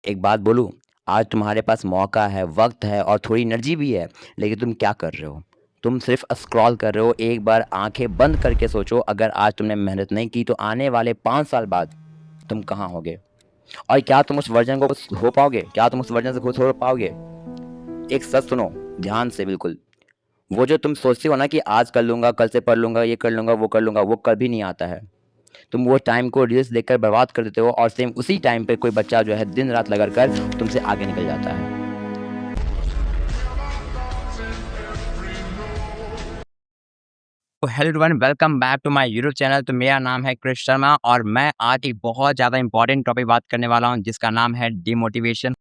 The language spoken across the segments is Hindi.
एक बात बोलूँ, आज तुम्हारे पास मौका है, वक़्त है और थोड़ी एनर्जी भी है, लेकिन तुम क्या कर रहे हो? तुम सिर्फ़ स्क्रॉल कर रहे हो। एक बार आँखें बंद करके सोचो, अगर आज तुमने मेहनत नहीं की, तो आने वाले 5 साल बाद तुम कहाँ होगे? और क्या तुम उस वर्ज़न को खुश हो पाओगे? क्या तुम उस वर्ज़न से खुश हो पाओगे? एक सच सुनो, ध्यान से बिल्कुल, वो जो तुम सोचते हो ना कि आज कर लूँगा, कल से पढ़ लूँगा, ये कर लूँगा, वो कर लूँगा, वो कभी नहीं आता है। तुम वो टाइम को रील्स देखकर बर्बाद कर देते हो और सेम उसी टाइम पे कोई बच्चा जो है दिन-रात लगा कर तुमसे आगे निकल जाता है। तो hello everyone, welcome back to my YouTube channel. तो मेरा नाम है कृष शर्मा और मैं आज एक बहुत ज़्यादा इम्पोर्टेंट टॉपिक बात करने वाला हूँ, जिसका नाम है डिमोटिवेशन।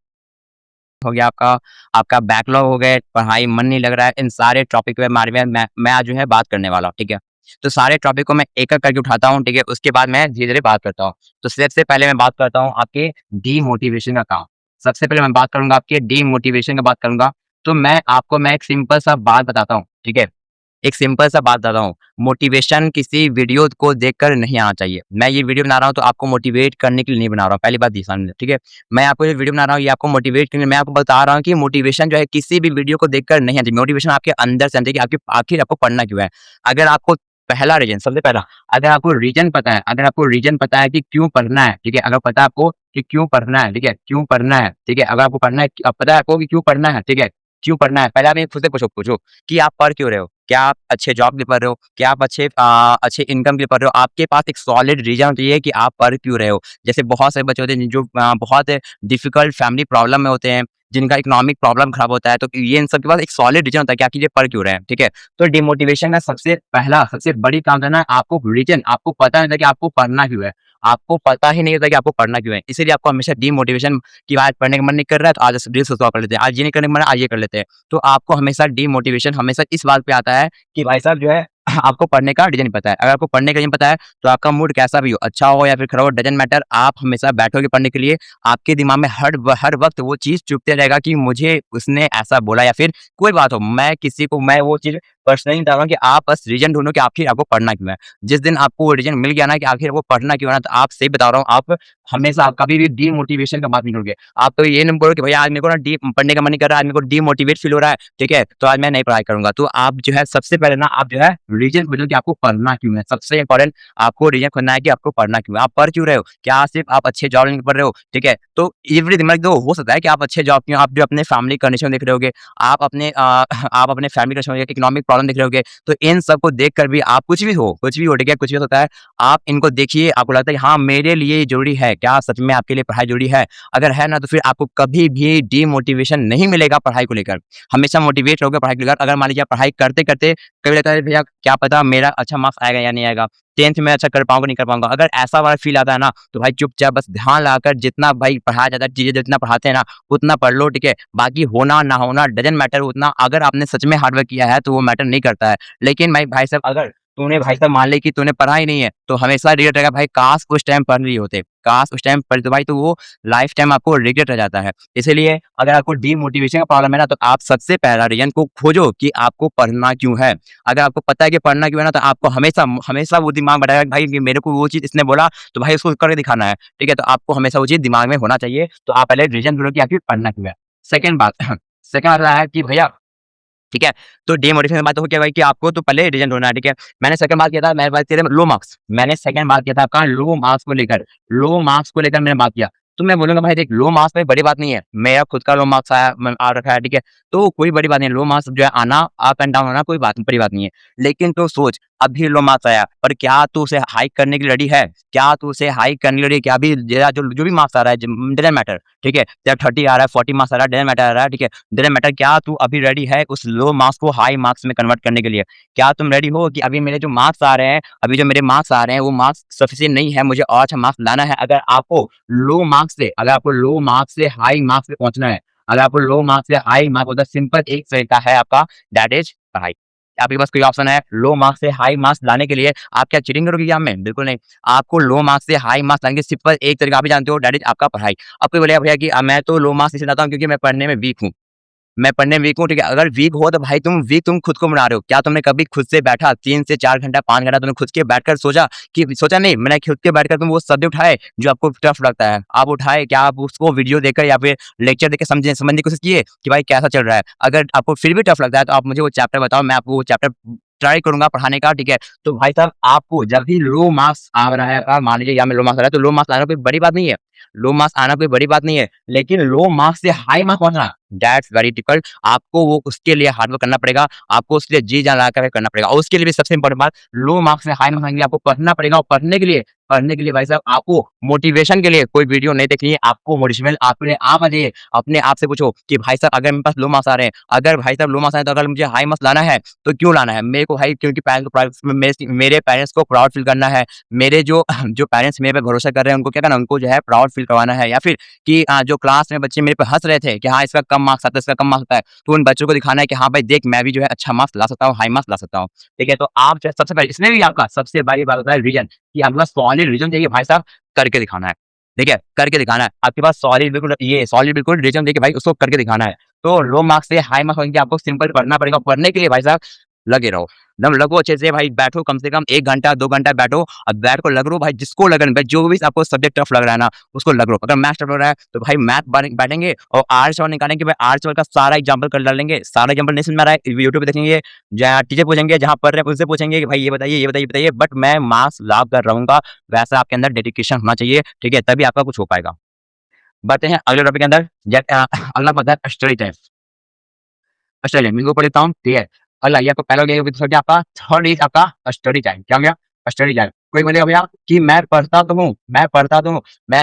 हो गया आपका, आपका बैकलॉग हो गए, पढ़ाई मन नहीं लग रहा है, इन सारे टॉपिक के बारे में मैं आज जो है बात करने वाला हूँ, ठीक है? तो सारे टॉपिक को मैं एक-एक करके उठाता हूँ, ठीक है? उसके बाद मैं धीरे-धीरे बात करता हूँ। तो सबसे पहले मैं बात करता हूँ आपके डिमोटिवेशन का काम। सबसे पहले मैं बात करूँगा आपके डिमोटिवेशन का बात करूँगा। तो मैं एक सिंपल सा बात बताता हूँ, ठीक है? एक सिंपल सा बात बता रहा हूँ, मोटिवेशन किसी वीडियो को देखकर नहीं आना चाहिए। मैं ये वीडियो बना रहा हूँ तो आपको मोटिवेट करने के लिए नहीं बना रहा हूँ, पहली बात ये समझ लें, ठीक है? मैं आपको ये वीडियो बना रहा हूँ, ये आपको मोटिवेट करने मैं आपको बता रहा हूँ कि मोटिवेशन जो है किसी भी वीडियो को देखकर नहीं आती। मोटिवेशन आपके अंदर से आनी चाहिए कि आपकी आखिर आपको पढ़ना क्यों है? अगर आपको पहला रीज़न सबसे पहला, अगर आपको रीज़न पता है कि क्यों पढ़ना है, ठीक है? अगर पता है आपको कि क्यों पढ़ना है, ठीक है? क्यों पढ़ना है, ठीक है? अगर आपको पढ़ना है अब पता है आपको कि क्यों पढ़ना है, ठीक है? क्यों पढ़ना है? पहले आप ये खुद से पूछो कि आप पढ़ क्यों रहे हो? क्या आप अच्छे जॉब के लिए पढ़ रहे हो? क्या आप अच्छे इनकम के लिए पढ़ रहे हो? आपके पास एक सॉलिड रीज़न चाहिए कि आप पढ़ क्यों रहे हो? जैसे बहुत सारे बच्चे होते हैं जो बहुत डिफ़िकल्ट फैमिली प्रॉब्लम में होते हैं, जिनका इकोनॉमिक प्रॉब्लम खराब होता है, तो ये इन सब के पास एक सॉलिड रीज़न होता है कि आखिर ये पढ़ क्यों रहे हैं, ठीक है? तो डिमोटिवेशन का सबसे पहला, सबसे बड़ी काम है ना, आपको रीज़न आपको पता नहीं था कि आपको पढ़ना क्यों है। आपको पता ही नहीं होता कि आपको पढ़ना क्यों है। इसीलिए आपको हमेशा डिमोटिवेशन कि आज पढ़ने का मन नहीं कर रहा है, तो आज रील्स स्क्रॉल कर लेते हैं। आज ये नहीं करने का मन है, आज ये कर लेते हैं। तो आपको हमेशा डिमोटिवेशन हमेशा इस बात पे आता है कि भाई साहब जो है आपको पढ़ने का रीज़न नहीं पता है। अगर आपको पढ़ने का रीज़न पता है, तो आपका मूड कैसा भी हो, अच्छा हो या फिर खराब हो, डज़न्ट मैटर, आप हमेशा बैठोगे पढ़ने के लिए। आपके दिमाग में हर वक़्त वो चीज़ चुभते रहेगा कि मुझे उसने ऐसा बोला या फिर कोई बात हो, मैं वो चीज़ पर्सनली बता रहा हूँ कि आप बस रीज़न ढूँढो कि आखिर आपको पढ़ना क्यों है। जिस दिन आपको वो रीज़न मिल गया ना कि आखिर आपको पढ़ना क्यों है ना, तो आप सही बता रहा हूँ, आप हमेशा आप कभी भी डिमोटिवेशन का बात नहीं करोगे। आप तो ये नहीं बोलोगे कि भैया आज मेरे को ना डी पढ़ने का मन नहीं कर रहा है, आज मेरे को डिमोटिवेट फील हो रहा है, ठीक है? तो आज मैं नहीं पढ़ाई करूँगा। तो आप जो है सबसे पहले ना आप जो है रीज़न खोजो कि आपको पढ़ना क्यों है। सबसे इम्पोर्टेंट आपको रीज़न खोजना है कि आपको पढ़ना क्यों है। आप पढ़ क्यों रहे हो? क्या सिर्फ़ आप अच्छे जॉब नहीं पढ़ रहे हो? ठीक है? तो एवरीथिंग मतलब दो हो सकता है कि आप अच्छे जॉब क्यों आप जो अपने फैमिली कंडीशन देख रहे होगे, आप अपने फैमिली कंडीशन इकोनॉमिक प्रॉब्लम देख रहे होगे, तो इन सब को देखकर भी आप कुछ भी हो, ठीक है? कुछ भी हो सकता है, आप इनको देखिए, आपको लगता है कि हाँ, मेरे लिए ये ज़रूरी है। क्या सच में आपके लिए पढ़ाई ज़रूरी है? अगर है ना, तो फिर आपको कभी भी डिमोटिवेशन नहीं मिलेगा पढ़ाई को लेकर। हमेशा मोटिवेट रहोगे पढ़ाई को लेकर। अगर मान लीजिए आप पढ़ाई करते-करते कभी लगता है भैया क्या पता मेरा अच्छा मार्क्स आएगा या नहीं आएगा, 10th में अच्छा कर पाऊँगा, नहीं कर पाऊँगा। अगर ऐसा वाला फ़ील आता है ना, तो भाई चुपचाप बस ध्यान लगाकर जितना भाई पढ़ाया जाता है, चीज़ें जितना पढ़ाते हैं ना, उतना पढ़ लो, ठीक है? बाकी होना ना होना डज़न्ट मैटर उतना अगर आपने सच में हार्ड वर्क किया है, तो वो मैटर नहीं करता है। लेकिन भाई साहब अगर तूने भाई साहब मान ले कि तूने पढ़ा ही नहीं है, तो हमेशा रिग्रेट रहेगा भाई काश उस टाइम पढ़ लिए होते, काश उस टाइम पढ़ तो भाई तो वो लाइफ टाइम आपको रिग्रेट रह जाता है। इसीलिए अगर आपको डिमोटिवेशन का प्रॉब्लम है ना, तो आप सबसे पहला रीज़न को खोजो कि आपको पढ़ना क्यों है। अगर आपको पता है कि पढ़ना क्यों है ना, तो आपको हमेशा हमेशा वो दिमाग बैठाएगा कि भाई ये मेरे को वो चीज़ इसने बोला, तो भाई उसको करके दिखाना है, ठीक है? तो आपको हमेशा वो चीज़ दिमाग में होना चाहिए। तो आप पहले रीज़न ढूँढो कि आखिर पढ़ना क्यों है। सेकंड बात सेकंड बात है कि भैया ठीक है? तो डिमोटिवेशन की बात तो हो गया भाई कि आपको तो पहले रीज़न ढूँढना है, ठीक है? मैंने सेकंड बात किया था, मैंने बात की थी लो मार्क्स। मैंने सेकंड बात किया था आपका लो मार्क्स को लेकर। लो मार्क्स को लेकर मैंने बात किया। तो मैं बोलूँगा भाई देख लो मार्क्स में बड़ी बात नहीं है। मेरा खुद का लो मार्क्स आ रखा है, ठीक है? तो कोई बड़ी बात नहीं है। लो मार्क्स जो है आना, अप एंड डाउन होना कोई बड़ी बात नहीं है। लेकिन तू सोच अभी लो मार्क्स आया, पर क्या तू उसे हाइक करने के लिए रेडी है? क्या तू उसे हाइक करने के लिए रेडी है? क्या अभी तेरा जो भी मार्क्स आ रहा है डज़न्ट मैटर, ठीक है? तेरा 30 आ रहा है, 40 मार्क्स आ रहा है, डज़न्ट मैटर आ रहा है, ठीक है? डज़न्ट मैटर क्या तू अभी रेडी है उस लो मार्क्स को हाई मार्क्स में कन्वर्ट करने के लिए? क्या तुम रेडी हो कि अभी मेरे जो मार्क्स आ रहे हैं, अभी जो मेरे मार्क्स आ रहे हैं वो मार्क्स सफिशिएंट नहीं है, मुझे और अच्छा मार्क्स लाना है। अगर आपको लो मार्क्स से हाई मार्क्स पे पहुँचना है, अगर आपको लो मार्क्स से हाई मार्क्स होता है सिंपल एक तरीका है आपका दैट इज़ पढ़ाई। आपके पास कोई ऑप्शन है लो मार्क्स से हाई मार्क्स लाने के लिए आप क्या चीटिंग करोगे एग्ज़ाम में? बिल्कुल नहीं। आपको लो मार्क्स से हाई मार्क्स लाने के सिंपल एक तरीका आप भी जानते हो दैट इज़ आपका पढ़ाई। अब कोई बोलेगा भैया कि मैं तो लो मार्क्स इसलिए लाता हूँ क्योंकि मैं पढ़ने में वीक हूँ। मैं पढ़ने में वीक हूँ, ठीक है? अगर वीक हो तो भाई तुम खुद को बना रहे हो। क्या तुमने कभी खुद से बैठा 3 से 4 घंटा, 5 घंटा तुमने खुद के बैठकर सोचा नहीं, मैंने खुद के बैठकर तुम वो सब्जेक्ट उठाए जो आपको टफ लगता है। आप उठाए, क्या आप उसको वीडियो देखकर या फिर लेक्चर देख के समझने की कोशिश किए कि भाई कैसा चल रहा है? अगर आपको फिर भी टफ लगता है तो आप मुझे वो चैप्टर बताओ, मैं आपको वो चैप्टर ट्राई करूँगा पढ़ाने का, ठीक है? तो भाई साहब आपको जब भी लो मार्क्स आ रहा है, मान लीजिए यहाँ में लो मार्क्स आ रहा है, तो लो मार्क्स आना कोई बड़ी बात नहीं है। लो मार्क्स आना कोई बड़ी बात नहीं है, लेकिन लो मार्क्स से हाई मार्क्स पहुँचना दैट्स वेरी डिफिकल्ट। आपको वो उसके लिए हार्ड वर्क करना पड़ेगा, आपको उसके लिए जी-जान लगा कर करना पड़ेगा और उसके लिए भी सबसे इम्पोर्टेंट बात, लो मार्क्स से हाई मार्क्स आएँगे, आपको पढ़ना पड़ेगा और पढ़ने के लिए भाई साहब आपको मोटिवेशन के लिए कोई वीडियो नहीं देखनी है, आपको मोटिवेशनल अपने आप आ जाइए, अपने आप से पूछो कि भाई साहब अगर मेरे पास लो मार्क्स आ रहे हैं, अगर भाई साहब लो मार्क्स आए तो अगर मुझे हाई मार्क्स लाना है, तो क्यों लाना है? मेरे को भाई क्योंकि मेरे पेरेंट्स को प्राउड फील करना है, मेरे जो जो पेरेंट्स मेरे पे भरोसा कर रहे हैं उनको क्या करना है, उनको जो है प्राउड फील करवाना है या फिर कि जो क्लास में बच्चे मेरे पे हँस रहे थे कि हाँ, इसका कम मार्क्स आता है, इसका कम मार्क्स आता है, तो उन बच्चों को दिखाना है कि हाँ भाई देख मैं भी जो है अच्छा मार्क्स ला सकता हूँ, हाई मार्क्स ला सकता हूँ। ठीक है? तो आप जो है सबसे पहले इसमें भी आपका सबसे बड़ी बात होता है रीज़न कि आपके पास सॉलिड रीज़न चाहिए भाई साहब, करके दिखाना है। ठीक है? करके दिखाना है। आपके पास सॉलिड बिल्कुल रीज़न देखिए भाई उसको करके दिखाना है। तो लो मार्क्स से हाई मार्क्स होंगे आपको सिंपल पढ़ना पड़ेगा। पढ़ने के लिए भाई साहब लगे रहो। एकदम लगो अच्छे से भाई बैठो कम से कम 1 घंटा 2 घंटा बैठो और बैठ को लग रहो भाई जिसको लगन भाई जो भी आपको सब्जेक्ट टफ लग रहा है ना उसको लग रहो। अगर मैथ्स टफ लग रहा है तो भाई मैथ बैठेंगे और आर्ट्स वाले निकालेंगे भाई आर्ट्स वाले का सारा एग्जांपल कर डालेंगे। सारा एग्जांपल नहीं समझ में आ रहा है यूट्यूब पे देखेंगे, जहाँ टीचर पूछेंगे जहाँ पढ़ रहे हैं उनसे पूछेंगे कि भाई ये बताइए बट मैं मार्क्स ला कर रहूँगा। वैसा आपके अंदर डेडिकेशन होना चाहिए, ठीक है? तभी आपका कुछ हो पाएगा। बढ़ते हैं अगले टॉपिक के अंदर अगला पता है स्टडी टाइम। अच्छा मैं इनको पढ़ लेता हूँ, ठीक है? अगला ये आपका पहला हो गया दूसरा क्या आपका थर्ड इज़ आपका स्टडी टाइम। क्या हो गया? Study time. कोई बोलेगा भैया कि मैं पढ़ता तो हूँ,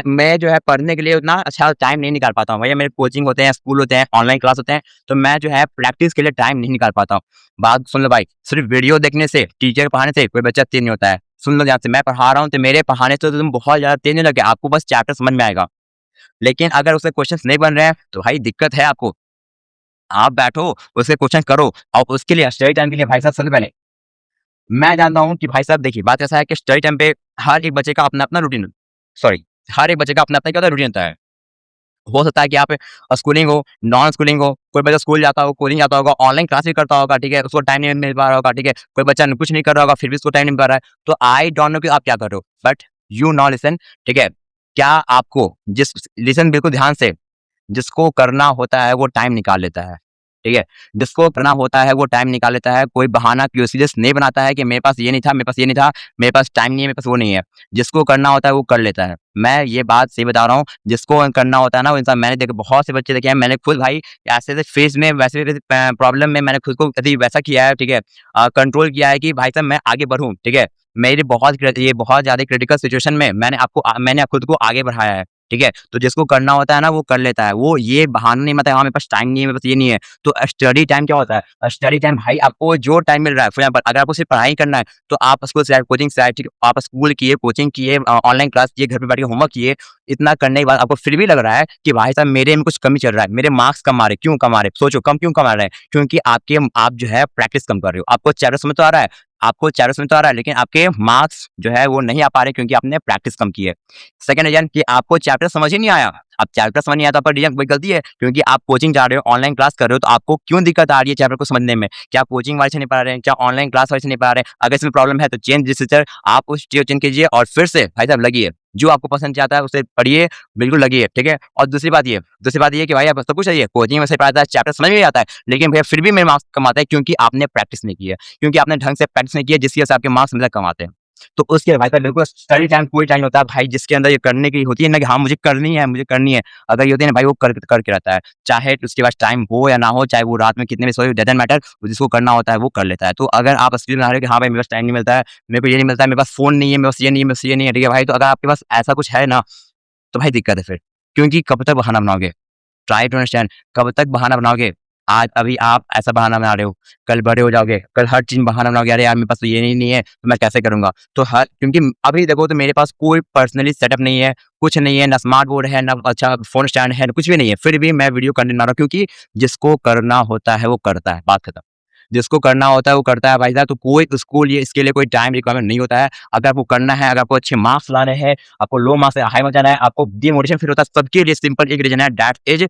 मैं जो है पढ़ने के लिए उतना अच्छा टाइम नहीं निकाल पाता हूँ। भैया मेरे कोचिंग होते हैं, स्कूल होते हैं, ऑनलाइन क्लास होते हैं, तो मैं जो है प्रैक्टिस के लिए टाइम नहीं निकाल पाता हूँ। बात सुन लो भाई, सिर्फ वीडियो देखने से, टीचर पढ़ाने से कोई बच्चा तेज़ नहीं होता है। सुन लो ध्यान से, मैं पढ़ा रहा हूँ तो मेरे पढ़ाने से तो तुम बहुत ज़्यादा तेज़ नहीं लगे, आपको बस चैप्टर समझ में आएगा। लेकिन अगर उसके क्वेश्चन्स नहीं बन रहे हैं, तो भाई दिक्कत है आपको। आप बैठो, उसके क्वेश्चन करो और उसके लिए स्टडी टाइम के लिए भाई साहब सबसे पहले मैं जानता हूँ कि भाई साहब देखिए बात ऐसा है कि स्टडी टाइम पे हर एक बच्चे का अपना-अपना रूटीन सॉरी हर एक बच्चे का अपना-अपना क्या होता है रूटीन होता है। हो सकता है कि आप स्कूलिंग हो, नॉन स्कूलिंग हो, कोई बच्चा स्कूल जाता हो, कोचिंग जाता होगा, ऑनलाइन क्लास भी करता होगा, ठीक है? उसको टाइम नहीं मिल पा रहा होगा, ठीक है? कोई बच्चा कुछ नहीं कर रहा होगा, फिर भी उसको टाइम नहीं मिल पा रहा है। तो आई डोंट नो कि आप क्या कर रहे हो, बट यू नाउ लिसन, ठीक है? क्या आपको जिस लिसन बिल्कुल ध्यान से जिसको करना होता है वो टाइम निकाल लेता है, ठीक है? जिसको करना होता है वो टाइम निकाल लेता है, कोई बहाना एक्सक्यूज़ नहीं बनाता है कि मेरे पास ये नहीं था, मेरे पास ये नहीं था, मेरे पास टाइम नहीं है, मेरे पास वो नहीं है। जिसको करना होता है वो कर लेता है। मैं ये बात सही बता रहा हूँ, जिसको करना होता है ना वो इंसान मैंने देखे बहुत से बच्चे देखे हैं, मैंने खुद भाई ऐसे-ऐसे फेज़ में वैसे प्रॉब्लम में मैंने खुद को कभी वैसा किया है, ठीक है? कंट्रोल किया है कि भाई साहब मैं आगे बढ़ूँ, ठीक है? ये बहुत ज़्यादा क्रिटिकल सिचुएशन में मैंने खुद को आगे बढ़ाया है। ठीक है? तो जिसको करना होता है ना वो कर लेता है। वो ये बहाना नहीं मारता है, हाँ, मेरे पास टाइम नहीं है, मेरे पास ये नहीं है। तो स्टडी टाइम क्या होता है? स्टडी टाइम भाई आपको जो टाइम मिल रहा है, फॉर एग्जाम्पल अगर आपको सिर्फ पढ़ाई करना है, तो आप स्कूल से आए, कोचिंग से आए, ठीक है? आप स्कूल किए, कोचिंग किए, ऑनलाइन क्लास किए, घर पे बैठ के होमवर्क किए, इतना करने के बाद आपको फिर भी लग रहा है कि भाई साहब मेरे में कुछ कमी चल रहा है, मेरे मार्क्स कम आ रहे हैं, क्यों कम आ रहे हैं? सोचो कम क्यों कम आ रहे हैं? क्योंकि आप जो है प्रैक्टिस कम कर रहे हो। आपको चैप्टर समझ तो आ रहा है, लेकिन आपके मार्क्स जो है वो नहीं आ पा रहे क्योंकि आपने प्रैक्टिस कम की है। सेकंड रीज़न कि आपको चैप्टर समझ ही नहीं आया। अब चैप्टर समझ नहीं आया तो आपका रीज़न कोई गलती है क्योंकि आप कोचिंग जा रहे हो, ऑनलाइन क्लास कर रहे हो तो आपको क्यों दिक्कत आ रही है चैप्टर को समझने में? क्या कोचिंग वाले से नहीं पढ़ा रहे हैं? क्या ऑनलाइन क्लास वाले से नहीं पढ़ा रहे हैं? अगर इसमें प्रॉब्लम है तो चेंज दिस टीचर, आप उस टीचर चेंज कीजिए और फिर से भाई साहब लगिए। जो आपको पसंद आता है उसे पढ़िए, बिल्कुल लगिए, ठीक है? और दूसरी बात ये कि भाई आप सब कुछ सही है, कोचिंग में सही पढ़ाता है, चैप्टर समझ में भी आता है, लेकिन भैया फिर भी मेरे मार्क्स कम आते हैं क्योंकि आपने प्रैक्टिस नहीं की है, क्योंकि आपने ढंग से प्रैक्टिस नहीं की है जिसकी वजह से आपके मार्क्स हमेशा कम आते हैं। तो उसके लिए भाई साहब बिल्कुल स्टडी टाइम कोई टाइम होता है भाई जिसके अंदर ये करने की होती है ना कि हाँ, मुझे करनी है। अगर ये होती है ना भाई वो करके रहता है। चाहे उसके पास टाइम हो या ना हो, चाहे वो रात में कितने बजे सोए डज़न्ट मैटर, जिसको करना होता है वो कर लेता है। तो अगर आप एक्सक्यूज़ बना रहे हो कि हाँ भाई मेरे पास टाइम नहीं मिलता है, मेरे को ये नहीं मिलता है, मेरे पास फ़ोन नहीं है, मेरे पास ये नहीं है, मेरे पास ये नहीं है, ठीक है भाई? तो अगर आपके पास ऐसा कुछ है ना, तो भाई दिक्कत है फिर। क्योंकि कब तक बहाना बनाओगे? ट्राई टू अंडरस्टैंड, कब तक बहाना बनाओगे? आज अभी आप ऐसा बहाना बना रहे हो, कल बड़े हो जाओगे, कल हर चीज़ में बहाना बनाओगे, अरे यार मेरे पास तो ये नहीं है, तो मैं कैसे करूँगा? तो हर क्योंकि अभी देखो तो मेरे पास कोई पर्सनली सेटअप नहीं है, कुछ नहीं है, ना स्मार्ट बोर्ड है, ना अच्छा फ़ोन स्टैंड है, कुछ भी नहीं है, फिर भी मैं वीडियो कंटेंट बना रहा हूँ क्योंकि जिसको करना होता है वो करता है, बात खत्म। जिसको करना होता है वो करता है भाई साहब, तो कोई स्कूल ये इसके लिए कोई टाइम रिक्वायरमेंट नहीं होता है। अगर आपको करना है, अगर आपको अच्छे मार्क्स लाने हैं, आपको लो मार्क्स से हाई में जाना है, आपको डिमोटिवेशन फील होता है, सबके लिए सिंपल एक रीज़न है दैट इज़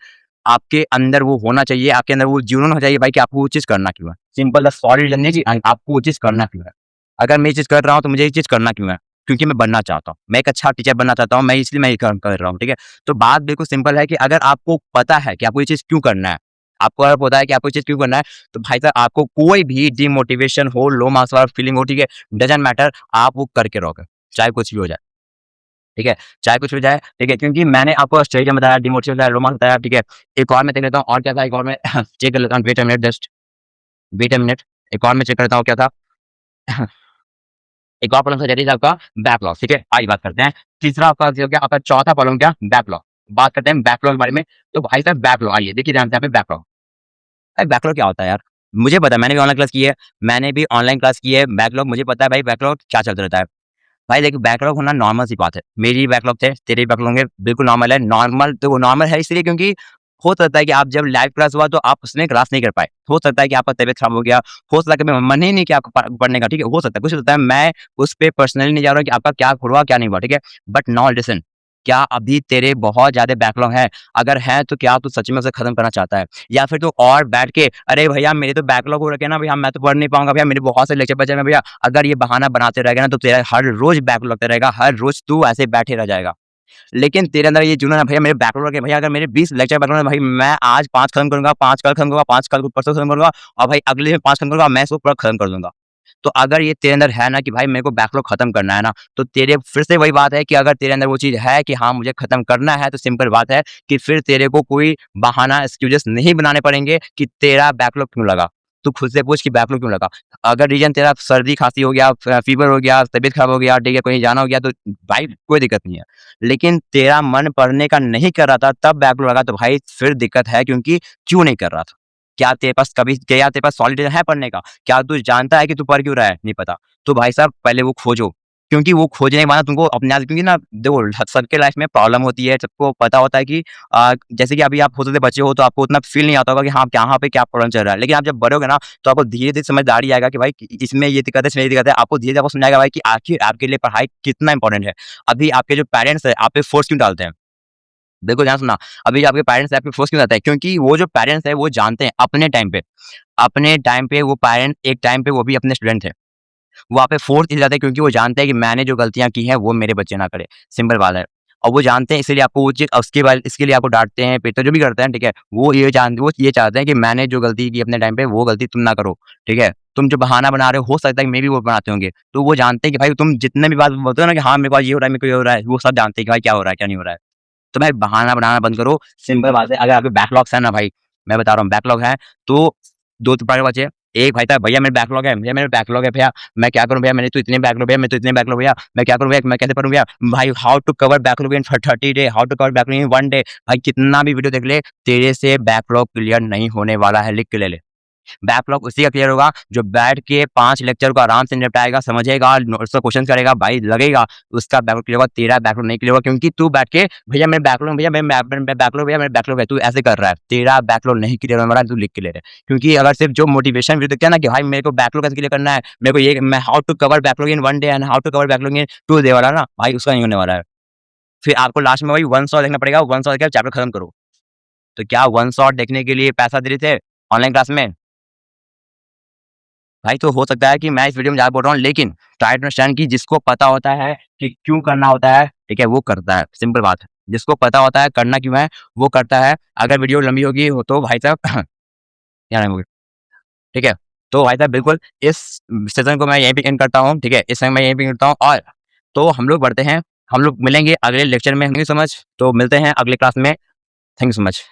आपके अंदर वो होना चाहिए, आपके अंदर वो जुनून हो जाइए भाई कि आपको वो चीज़ करना क्यों है। सिंपल द सॉलिड रीज़न है कि आपको वो चीज़ करना क्यों है। अगर मैं ये चीज़ कर रहा हूँ तो मुझे ये चीज़ करना क्यों है? क्योंकि मैं बनना चाहता हूँ। मैं एक अच्छा टीचर बनना चाहता हूँ, मैं इसलिए मैं ये काम कर रहा हूँ, ठीक है? तो बात बिल्कुल सिंपल है कि अगर आपको पता है कि आपको ये चीज़ क्यों करना है, आपको अगर पता है कि आपको ये चीज़ क्यों करना है, तो भाई साहब आपको कोई भी डिमोटिवेशन हो, लो मार्क्स वाला फीलिंग हो, ठीक है? डज़न्ट मैटर, आप वो करके रहोगे, चाहे कुछ भी हो जाए। ठीक है? चाहे कुछ हो जाए, ठीक है? क्योंकि मैंने आपको स्ट्रेटेजी बताया, डिमोटिवेशन बताया, रोमांस बताया, ठीक है? एक और मैं देख लेता हूँ और क्या था, एक और मैं चेक कर लेता हूँ, wait a minute just, wait a minute, एक और मैं चेक करता हूँ क्या था। एक और प्रॉब्लम था दैट इज़ आपका बैकलॉग, ठीक है? आइए बात करते हैं। तीसरा आपका जो हो गया, आपका चौथा प्रॉब्लम क्या? बैकलॉग। बात करते हैं बैकलॉग के बारे में। तो भाई साहब बैकलॉग आइए देखिए ध्यान से यहाँ पे बैकलॉग। भाई बैकलॉग क्या होता है यार? मुझे पता है, मैंने भी ऑनलाइन क्लास की है, मैंने भी ऑनलाइन क्लास की है, बैकलॉग मुझे पता है भाई बैकलॉग क्या चलता रहता है। भाई देखिए बैकलॉग होना नॉर्मल सी बात है। मेरी भी बैकलॉग थे, तेरे भी बैकलॉग होंगे, बिल्कुल नॉर्मल है। नॉर्मल तो वो नॉर्मल है इसलिए क्योंकि हो सकता है कि आप जब लाइव क्लास हुआ तो आप उसमें क्लास नहीं कर पाए। हो सकता है कि आपका तबीयत खराब हो गया, हो सकता है कि मन ही नहीं किया आपका पढ़ने का, ठीक है? हो सकता है, कुछ होता है। मैं उस पे पर्सनली नहीं जा रहा हूँ कि आपका क्या हुआ, क्या नहीं हुआ, ठीक है? बट नाउ लिसन, क्या अभी तेरे बहुत ज़्यादा बैकलॉग है? अगर है तो क्या तू सच में उसे खत्म करना चाहता है? या फिर तू और बैठ के अरे भैया मेरे तो बैकलॉग हो रखे हैं ना भैया, मैं तो पढ़ नहीं पाऊँगा भैया, मेरे बहुत से लेक्चर बचे हैं भैया। अगर ये बहाना बनाते रहेगा ना तो तेरा हर रोज़ बैकलॉग लगता रहेगा, हर रोज़ तू ऐसे बैठे रह जाएगा। लेकिन तेरे अंदर ये जुनून है भैया मेरे बैकलॉग है भैया, अगर मेरे 20 लेक्चर बैकलॉग है भाई, मैं आज 5 खत्म करूँगा, 5 कल खत्म करूँगा, 5 कल परसों खत्म करूँगा और भाई अगले दिन 5 खत्म करूँगा, मैं इसको पूरा खत्म कर दूँगा। तो अगर ये तेरे अंदर है ना कि भाई मेरे को बैकलॉग खत्म करना है ना, तो तेरे फिर से वही बात है कि अगर तेरे अंदर वो चीज़ है कि हाँ, मुझे खत्म करना है, तो सिंपल बात है कि फिर तेरे को कोई बहाना, एक्सक्यूज़ेस नहीं बनाने पड़ेंगे कि तेरा बैकलॉग क्यों लगा। तू खुद से पूछ कि बैकलॉग क्यों लगा? अगर रीज़न तेरा सर्दी-खाँसी हो गया, फ़ीवर हो गया, तबीयत खराब हो गया, ठीक है, कहीं जाना हो गया, तो भाई कोई दिक्कत नहीं है। लेकिन तेरा मन पढ़ने का नहीं कर रहा था, तब बैकलॉग लगा, तो भाई फिर दिक्कत है क्योंकि क्यों नहीं कर रहा था? क्या तेरे पास सॉलिड रीज़न है पढ़ने का? क्या तू जानता है कि तू पढ़ क्यों रहा है? नहीं पता। तो भाई साहब पहले वो खोजो, क्योंकि वो खोजने के बाद ना तुमको अपने आप, क्योंकि ना देखो सबके लाइफ में प्रॉब्लम होती है, सबको पता होता है कि जैसे कि अभी आप होते थे बच्चे हो तो आपको उतना फ़ील नहीं आता होगा कि हाँ, कहाँ पे क्या प्रॉब्लम चल रहा है। लेकिन आप जब बड़े होगे ना तो आपको धीरे-धीरे समझदारी आएगा कि भाई इसमें ये दिक्कत है, इसमें ये दिक्कत है। आपको धीरे-धीरे आपको समझ आएगा भाई कि आखिर आपके लिए पढ़ाई कितना इम्पोर्टेंट है। अभी आपके जो पेरेंट्स हैं, आप पे फ़ोर्स क्यों डालते हैं? बिल्कुल ध्यान सुनना, अभी जो आपके पेरेंट्स हैं, आप पे फ़ोर्स क्यों डालते हैं? क्योंकि वो जो पेरेंट्स हैं, वो जानते हैं अपने टाइम पे वो पेरेंट एक टाइम पे वो भी अपने स्टूडेंट थे। वो आप पे फ़ोर्स इसलिए जाते हैं क्योंकि वो जानते हैं कि मैंने जो गलतियाँ की हैं, वो मेरे बच्चे ना करें, सिंपल बात है। और वो जानते हैं इसीलिए आपको वो चीज़ उसके बाद इसके लिए आपको डाँटते हैं, पीटते हैं, जो भी करते हैं, ठीक है? वो ये चाहते हैं कि मैंने जो गलती की अपने टाइम पे, वो गलती तुम ना करो, ठीक है? तुम जो बहाना बना रहे हो सकता है कि मे बी वो बनाते होंगे। तो वो जानते हैं कि भाई तुम जितने भी बात बोलते हो ना कि हाँ, मेरे पास ये हो रहा है, मेरे को ये हो रहा है, वो सब जानते हैं कि भाई क्या हो रहा है, क्या नहीं हो रहा है। तो भाई बहाना बनाना बंद करो, सिंपल बात है, अगर आपके बैकलॉग्स है ना भाई, मैं बता रहा हूँ बैकलॉग है, तो 2 प्रकार के बचे। एक भाई था, भैया मेरे बैकलॉग है, भैया मेरे बैकलॉग है भैया, मैं क्या करूँ भैया, मेरे तो इतने बैकलॉग भैया, मेरे तो इतने बैकलॉग भैया, मैं क्या करूँ भैया, मैं कैसे पढ़ूँ भैया? भाई how to cover backlog in 30 day, how to cover backlog in 1 day. भाई कितना भी वीडियो देख ले, तेरे से बैकलॉग क्लियर नहीं होने वाला है, लिख के ले ले। बैकलॉग उसी का क्लियर होगा जो बैठ के 5 लेक्चर को आराम से निपटाएगा, समझेगा, नोट्स का क्वेश्चन करेगा, भाई लगेगा उसका बैकलॉग क्लियर होगा, तेरा बैकलॉग नहीं क्लियर होगा क्योंकि तू बैठ के भैया मेरे बैकलॉग भैया मेरे बैकलॉग भैया मेरे बैकलॉग है, तू ऐसे कर रहा है। तेरा बैकलॉग नहीं क्लियर होने वाला है, तू लिख के ले ले। क्योंकि अगर सिर्फ जो मोटिवेशन वीडियो देखते हैं ना कि भाई मेरे को बैकलॉग कैसे क्लियर करना है, मेरे को ये मैं how to cover backlog in 1 day and how to cover backlog in 2 day वाला ना, भाई उसका नहीं होने वाला है। फिर आपको लास्ट में वही वन शॉट देखना पड़ेगा, वन शॉट देखकर चैप्टर खत्म करो। तो क्या वन शॉट देखने के लिए पैसा दे रहे थे ऑनलाइन क्लास में? भाई तो हो सकता है कि मैं इस वीडियो में ज़्यादा बोल रहा हूँ, लेकिन ट्राई टू अंडरस्टैंड कि जिसको पता होता है कि क्यों करना होता है, ठीक है, वो करता है, सिंपल बात है। जिसको पता होता है करना क्यों है, वो करता है। अगर वीडियो लंबी होगी हो तो भाई साहब क्या नाम होगा, ठीक है? तो भाई साहब बिल्कुल इस सेशन को मैं यहीं पे एंड करता हूँ, ठीक है? इस समय मैं यहीं पे एंड करता हूँ और तो हम लोग बढ़ते हैं, हम लोग मिलेंगे अगले लेक्चर में, थैंक यू सो मच। तो मिलते हैं अगली क्लास में, थैंक यू सो मच।